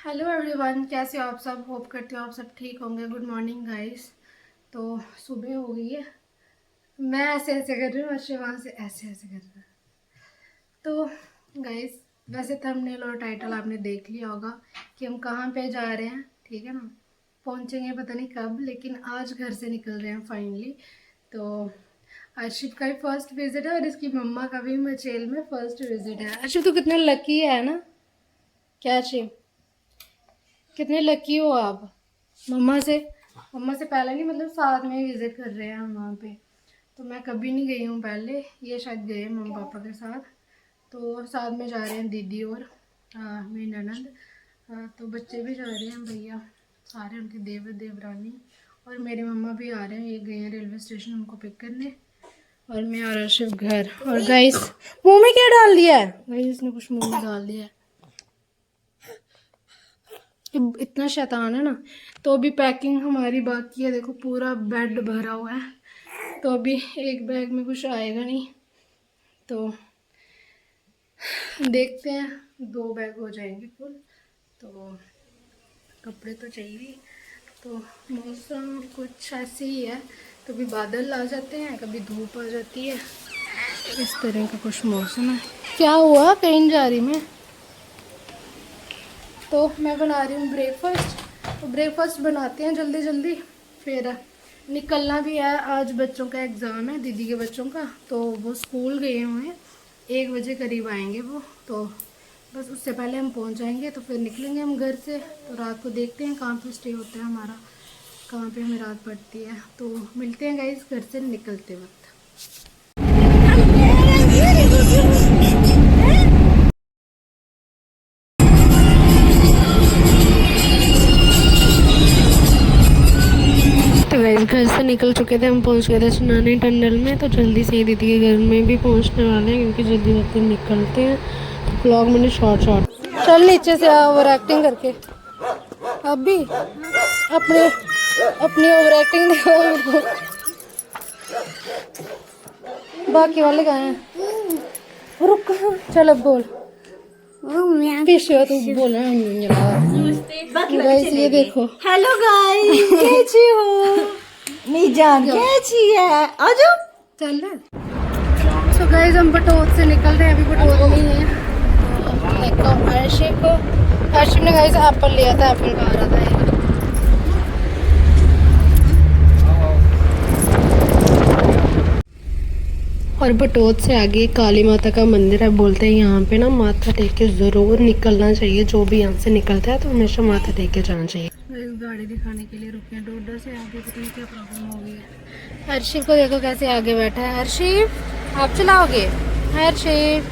Hello everyone, कैसे हो आप सब। होप करते हो आप सब ठीक होंगे। Good morning guys. तो सुबह हो गई है। मैं ऐसे ऐसे कर रही हूँ और शिवान से ऐसे ऐसे कर रहा है। तो गाइस, वैसे थंबनेल और टाइटल आपने देख लिया होगा कि हम कहाँ पे जा रहे हैं, ठीक है ना। पहुँचेंगे पता नहीं कब, लेकिन आज घर से निकल रहे हैं फाइनली। तो अर्शिफ का भी फर्स्ट विजिट है और इसकी मम्मा का भी मचेल में फर्स्ट विजिट है। अर्शिफ तो कितना लकी है ना। क्या अर्शिफ, कितने लकी हो आप। मम्मा से पहले नहीं, मतलब साथ में विज़िट कर रहे हैं हम वहाँ पे। तो मैं कभी नहीं गई हूँ पहले, ये शायद गए हैं मम्मा पापा के साथ। तो साथ में जा रहे हैं दीदी और मेरी ननद। तो बच्चे भी जा रहे हैं, भैया सारे उनके देवरानी और मेरे मम्मा भी आ रहे हैं। ये गए हैं रेलवे स्टेशन उनको पिक करने, और मैं और अर्शिफ घर। और गाइस, मुँह में क्या डाल दिया है गाइस, इसने कुछ मुँह में डाल दिया है। इतना शैतान है ना। तो अभी पैकिंग हमारी बाकी है, देखो पूरा बेड भरा हुआ है। तो अभी एक बैग में कुछ आएगा नहीं, तो देखते हैं 2 बैग हो जाएंगे फुल। तो कपड़े तो चाहिए। तो मौसम कुछ ऐसे ही है, कभी बादल आ जाते हैं कभी धूप आ जाती है, इस तरह का कुछ मौसम है। क्या हुआ, कहीं जा रही मैं। तो मैं बना रही हूँ ब्रेकफास्ट। तो ब्रेकफास्ट बनाते हैं जल्दी जल्दी, फिर निकलना भी है। आज बच्चों का एग्ज़ाम है, दीदी के बच्चों का। तो वो स्कूल गए हुए हैं, 1 बजे करीब आएंगे वो। तो बस उससे पहले हम पहुँच जाएंगे, तो फिर निकलेंगे हम घर से। तो रात को देखते हैं कहाँ पे स्टे होता है हमारा, कहाँ पे हमें रात पड़ती है। तो मिलते हैं गाइस घर से निकलते वक्त। तो गाइस, घर से निकल चुके थे, हम पहुंच गए थे सुनानी टनल में। तो जल्दी से ही दीदी के घर में भी पहुंचने वाले हैं, क्योंकि जल्दी जल्दी निकलते हैं। तो ब्लॉग मैंने शॉर्ट चल नीचे से ओवर एक्टिंग करके। अब भी अपने अपनी ओवर एक्टिंग देखो मेरे को। बाकी वाले कहाँ हैं। रुक, चल अब बोल। तू बोल। गाइस ये देखो। हेलो गाइस, कैसी हो? मेरी जान कैसी है? आ जाओ। चल रहा। सो गाइस, हम बटोत से निकल रहे हैं, अभी बटोत नहीं है। देखो अर्शिफ ने गाइस एप्पल लिया था, एप्पल खा रहा था ये। और बटोत से आगे काली माता का मंदिर है। बोलते हैं यहाँ पे ना माथा टेक के ज़रूर निकलना चाहिए। जो भी यहाँ से निकलता है तो हमेशा माथा टेक के जाना चाहिए। इस गाड़ी दिखाने के लिए रुके हैं, डोडा से आगे पता नहीं क्या प्रॉब्लम हो गई है। हर्षिफ को देखो कैसे आगे बैठा है। हर्षिफ आप चलाओगे। हर्षिफ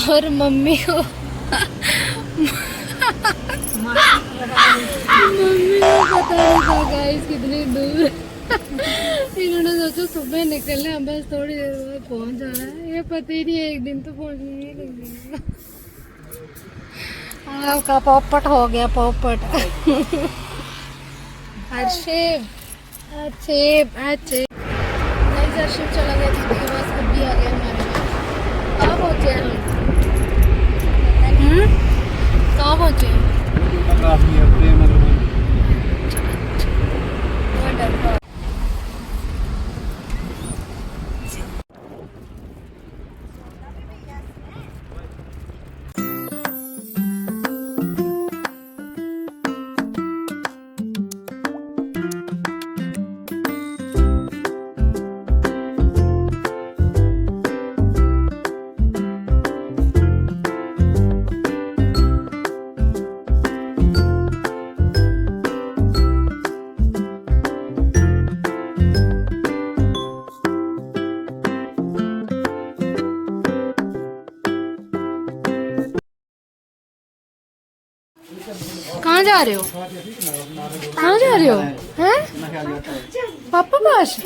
और मम्मी को मम्मी को पता नहीं था गाइस कितनी दूर। इन्होंने सोचा सुबह निकलना है, बस थोड़ी देर बाद पहुंच जाना है। ये पता ही नहीं है, एक दिन तो पहुंचने ही लगेगा। आपका पॉपट हो गया, पॉपट। हर्षिव हर्षिव हर्षिव हर्षिव चला गया दीदी के पास, कभी आ गया हमारे पास। कहाँ पहुँचे हम? कहाँ पहुँचे? कहाँ जा रहे हो? कहाँ जा रहे हो? हैं? पापा पास?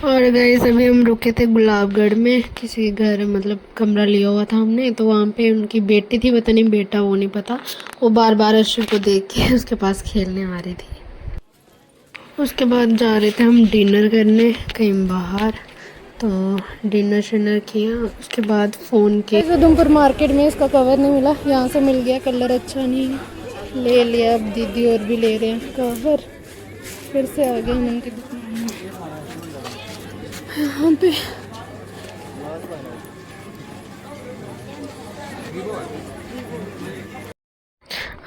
और गाइस, अभी हम रुके थे गुलाबगढ़ में, किसी घर मतलब कमरा लिया हुआ था हमने। तो वहाँ पे उनकी बेटी थी, पता नहीं बेटा, वो नहीं पता। वो बार बार अर्शिफ को देख के उसके पास खेलने आ रही थी। उसके बाद जा रहे थे हम डिनर करने कहीं बाहर, तो डिनर शिनर किया। उसके बाद फ़ोन के उधमपुर मार्केट में इसका कवर नहीं मिला, यहाँ से मिल गया। कलर अच्छा नहीं है, ले लिया। अब दीदी और भी ले रहे हैं कवर। फिर से आ गए हम उनकी दुकान में। यहाँ पे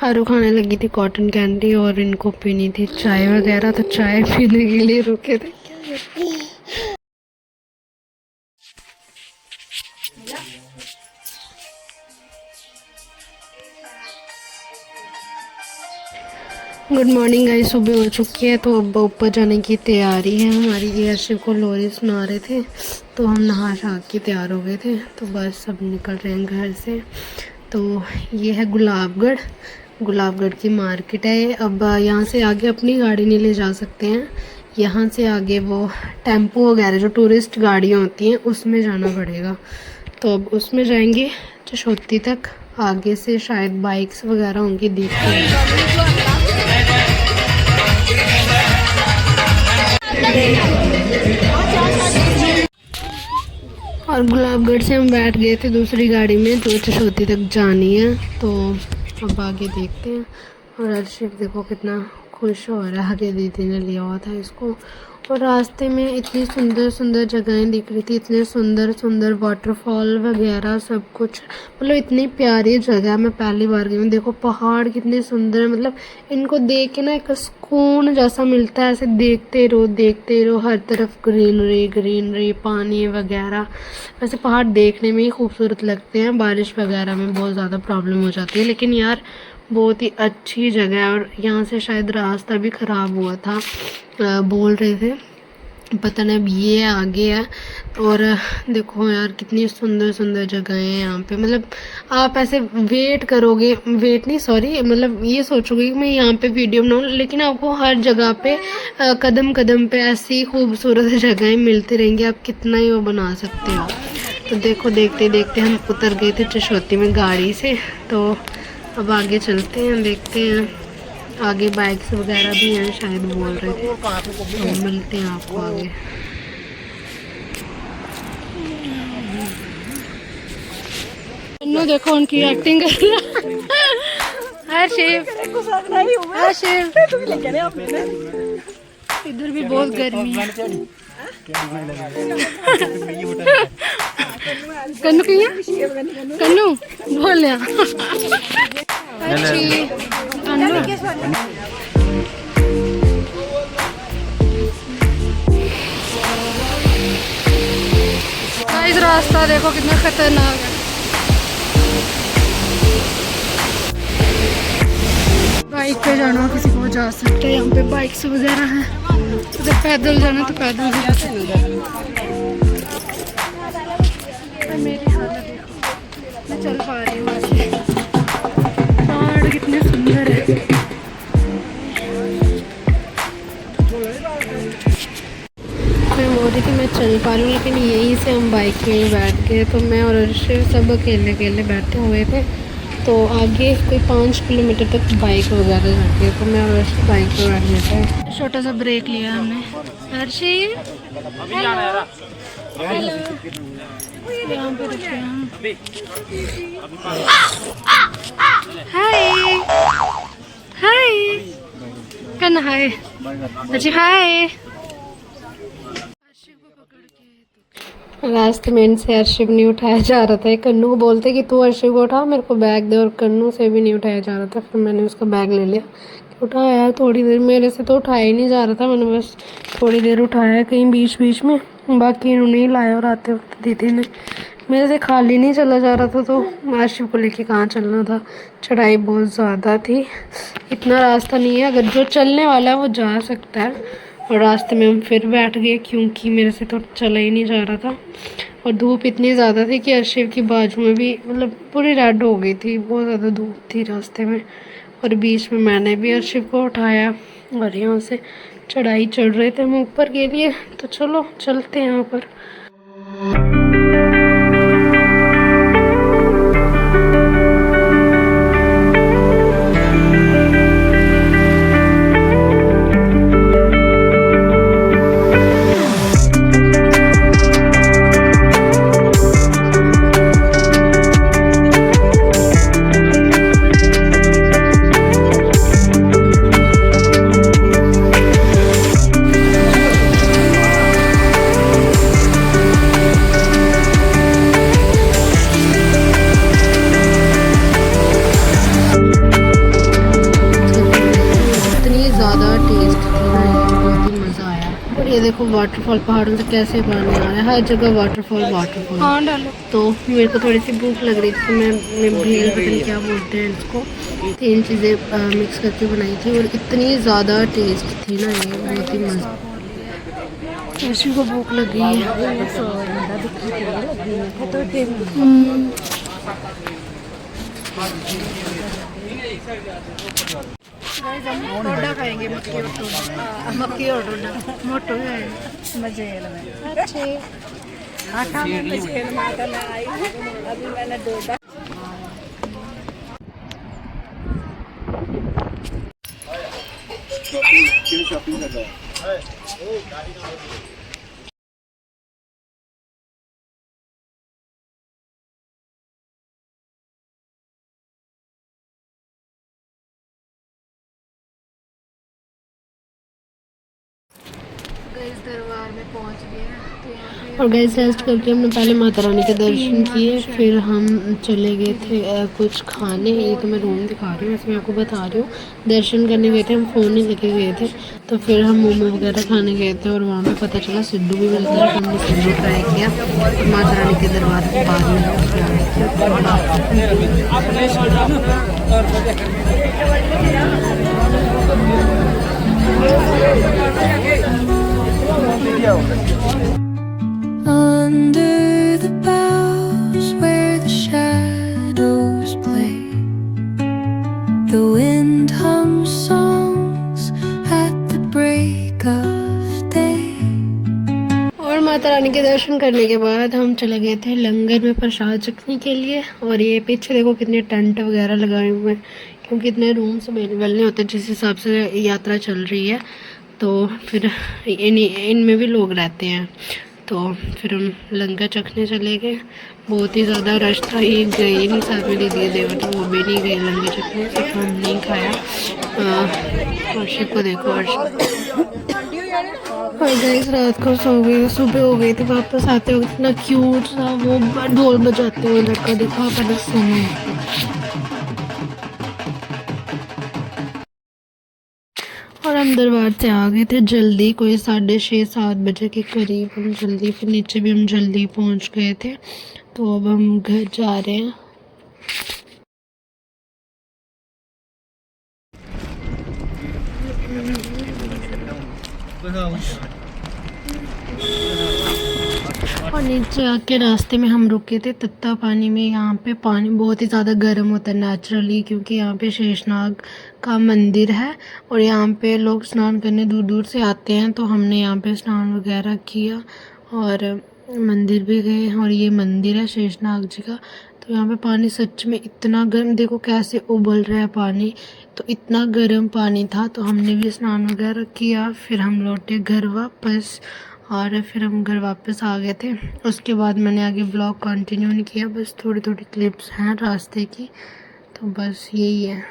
आरू खाने लगी थी कॉटन कैंडी और इनको पीनी थी चाय वगैरह, तो चाय पीने के लिए रुके थे। गुड मॉर्निंग गाइस, सुबह हो चुकी है तो अब ऊपर जाने की तैयारी है हमारी। ये अर्शिव को लोरी सुना रहे थे तो हम नहा शहा के तैयार हो गए थे, तो बस सब निकल रहे हैं घर से। तो ये है गुलाबगढ़, गुलाबगढ़ की मार्केट है ये। अब यहाँ से आगे अपनी गाड़ी नहीं ले जा सकते हैं, यहाँ से आगे वो टेम्पो वगैरह जो टूरिस्ट गाड़ियाँ होती हैं उसमें जाना पड़ेगा। तो अब उसमें जाएंगे चशोती तक, आगे से शायद बाइक्स वगैरह होंगी, देखते हैं। और गुलाबगढ़ से हम बैठ गए थे दूसरी गाड़ी में जो चशोती तक जानी है, तो अब आगे देखते हैं। और अर्शिव देखो कितना खुश हो रहा है, आगे दीदी ने लिया हुआ था इसको। और रास्ते में इतनी सुंदर सुंदर जगहें दिख रही थी, इतने सुंदर सुंदर वाटरफॉल वगैरह सब कुछ, मतलब इतनी प्यारी जगह। मैं पहली बार गई हूँ। देखो पहाड़ कितने सुंदर है, मतलब इनको देख के ना एक सुकून जैसा मिलता है, ऐसे देखते रहो हर तरफ ग्रीनरी ग्रीनरी, पानी वगैरह। वैसे पहाड़ देखने में ही खूबसूरत लगते हैं, बारिश वगैरह में बहुत ज़्यादा प्रॉब्लम हो जाती है, लेकिन यार बहुत ही अच्छी जगह है। और यहाँ से शायद रास्ता भी ख़राब हुआ था, बोल रहे थे, पता नहीं। अब ये आगे है। और देखो यार कितनी सुंदर सुंदर जगह है यहाँ पे, मतलब आप ऐसे वेट करोगे, वेट नहीं सॉरी, मतलब ये सोचोगे कि मैं यहाँ पे वीडियो बनाऊँ, लेकिन आपको हर जगह पे कदम कदम पे ऐसी खूबसूरत जगहें मिलती रहेंगी, आप कितना ही वो बना सकते हो। तो देखो देखते देखते हम उतर गए थे चशोती में गाड़ी से, तो अब आगे चलते हैं, देखते हैं। आगे बाइक्स वगैरह भी हैं शायद, बोल रहे थे, तो मिलते हैं आपको आगे। देखो उनकी एक्टिंग कर रहा है। इधर भी बहुत गर्मी है। कन्नू कन्नू बोल इस रास्ता देखो कितना खतरनाक है। बाइक पे जाना किसी को जा सकते हैं, यहाँ पे बाइक्स वगैरह हैं। अगर पैदल जाना तो पैदल भी जा सकते हैं। मेरी हालत देखो, मैं चल पा रही हूँ ऐसे। पहाड़ कितने सुंदर है। मैं बोल रही थी मैं चल पा रही हूँ, लेकिन यहीं से हम बाइक में बैठ गए, तो मैं और अर्शिव सब अकेले अकेले बैठे हुए थे। तो आगे कोई 5 किलोमीटर तक बाइक वगैरह जाती है, तो मैं और अर्शिव बाइक में बैठने थे। छोटा सा ब्रेक लिया हमने। अर्शिव हेलो, यहाँ पे रुके हम। हाय हाय कन्ना, हाय अच्छी, हाय। रास्ते में इनसे अर्शिव नहीं उठाया जा रहा था। कन्नू को बोलते कि तू अर्शिव को उठा, मेरे को बैग दे, और कन्नू से भी नहीं उठाया जा रहा था। फिर मैंने उसका बैग ले लिया। उठाया यार थोड़ी देर, मेरे से तो उठाया ही नहीं जा रहा था, मैंने बस थोड़ी देर उठाया कहीं बीच बीच में, बाकी इन्होंने ही लाया। और आते वक्त दीदी ने, मेरे से खाली नहीं चला जा रहा था, तो अर्शिव को लेके कहाँ चलना था। चढ़ाई बहुत ज़्यादा थी, इतना रास्ता नहीं है, अगर जो चलने वाला है वो जा सकता है। और रास्ते में हम फिर बैठ गए क्योंकि मेरे से तो चला ही नहीं जा रहा था। और धूप इतनी ज़्यादा थी कि अर्शिव की बाजू में भी मतलब पूरी रेड हो गई थी, बहुत ज़्यादा धूप थी रास्ते में। और बीच में मैंने भी अर्शिव को उठाया और यहाँ से चढ़ाई चढ़ रहे थे हम ऊपर के लिए। तो चलो चलते हैं यहाँ पर। ये देखो वाटरफॉल, पहाड़ों से कैसे पानी आ रहा है, हर जगह वाटरफॉल वाटरफॉल। हाँ डालो। तो मेरे को थोड़ी सी भूख लग रही थी, तो मैं भेल पता नहीं क्या बोलते हैं इसको, 3 चीज़ें मिक्स करके बनाई थी और इतनी ज़्यादा टेस्ट थी ना, ये बहुत ही मस्त। ऐसी को भूख लग गई है। हम टोडा खाएंगे, मक्की और टोडा मोटो है मजेल में अच्छे आटा में मजेल में आटा लगाई। अभी मैंने डोडा शॉपिंग कर रहा है। दरबार में पहुंच गए हैं। और गैस रेस्ट करके हमने पहले माता रानी के दर्शन किए, फिर हम चले गए थे कुछ खाने। ये तो मैं रूम दिखा रही हूँ, वैसे मैं आपको बता रही हूँ। दर्शन करने गए थे, हम फ़ोन नहीं लेके गए थे, तो फिर हम मोमो वगैरह खाने गए थे और वहाँ पे पता चला सिड्डू भी मिलता है। हमने सिड्डू ट्राई किया और माता रानी के दरबार के बाद Under the boughs where the shadows play, the wind hums songs at the break of day. और माता रानी के दर्शन करने के बाद हम चले गए थे लंगर में प्रसाद चखने के लिए। और ये पीछे देखो कितने टेंट वगैरह लगाए हुए हैं, क्योंकि इतने रूम्स अवेलेबल नहीं होते जिस हिसाब से यात्रा चल रही है, तो फिर इनमें भी लोग रहते हैं। तो फिर हम लंगर चखने चले गए। बहुत ही ज़्यादा रश था, ये गए नहीं, साथ में दीदी देवर तो वो भी नहीं गए लंगर चखने, सिर्फ हम नहीं खाया। अर्शिक को देखो, अर्शिक और गाइस रात को सो गई, सुबह हो गई थी। वापस आते वक्त इतना क्यूट सा वो ढोल बजाते हुए लड़का देखा, पर समय और हम दरबार से आ गए थे जल्दी, कोई 6:30-7 बजे के करीब हम जल्दी, फिर नीचे भी हम जल्दी पहुंच गए थे। तो अब हम घर जा रहे हैं। और नीचे आके रास्ते में हम रुके थे तत्ता पानी में। यहाँ पे पानी बहुत ही ज़्यादा गर्म होता है नेचुरली, क्योंकि यहाँ पे शेषनाग का मंदिर है और यहाँ पे लोग स्नान करने दूर दूर से आते हैं। तो हमने यहाँ पे स्नान वगैरह किया और मंदिर भी गए। और ये मंदिर है शेषनाग जी का। तो यहाँ पे पानी सच में इतना गर्म, देखो कैसे उबल रहा है पानी, तो इतना गर्म पानी था। तो हमने भी स्नान वगैरह किया, फिर हम लौटे घर वापस और फिर हम घर वापस आ गए थे। उसके बाद मैंने आगे ब्लॉग कंटिन्यू नहीं किया, बस थोड़ी थोड़ी क्लिप्स हैं रास्ते की, तो बस यही है।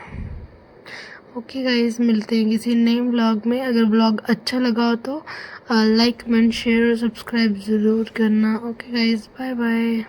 ओके गाइस, मिलते हैं किसी नए ब्लॉग में। अगर ब्लॉग अच्छा लगा हो तो लाइक कमेंट शेयर और सब्सक्राइब ज़रूर करना। Okay guys, bye bye.